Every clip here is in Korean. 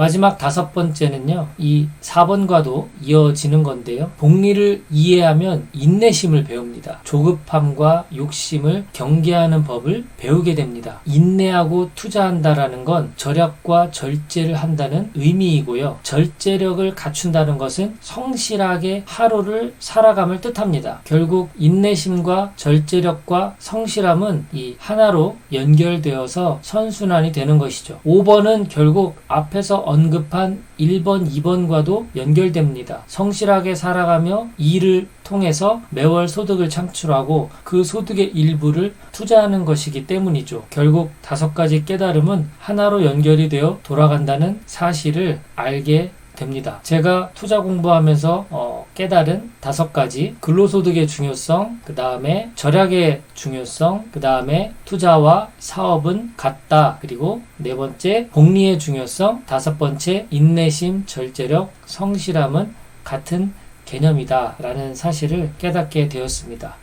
마지막 5번째는요. 이 4번과도 이어지는 건데요. 복리를 이해하면 인내심을 배웁니다. 조급함과 욕심을 경계하는 법을 배우게 됩니다. 인내하고 투자한다라는 건 절약과 절제를 한다는 의미이고요. 절제력을 갖춘다는 것은 성실하게 하루를 살아감을 뜻합니다. 결국 인내심과 절제력과 성실함은 이 하나로 연결되어서 선순환이 되는 것이죠. 5번은 결국 앞에서 언급한 1번, 2번과도 연결됩니다. 성실하게 살아가며 일을 통해서 매월 소득을 창출하고 그 소득의 일부를 투자하는 것이기 때문이죠. 결국 5가지 깨달음은 하나로 연결이 되어 돌아간다는 사실을 알게 됩니다. 제가 투자 공부하면서 깨달은 5가지 근로소득의 중요성, 그 다음에 절약의 중요성, 그 다음에 투자와 사업은 같다, 그리고 4번째 복리의 중요성, 5번째 인내심, 절제력, 성실함은 같은 개념이다 라는 사실을 깨닫게 되었습니다.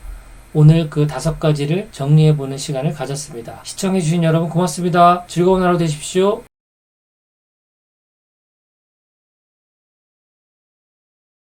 오늘 그 5가지를 정리해보는 시간을 가졌습니다. 시청해주신 여러분 고맙습니다. 즐거운 하루 되십시오.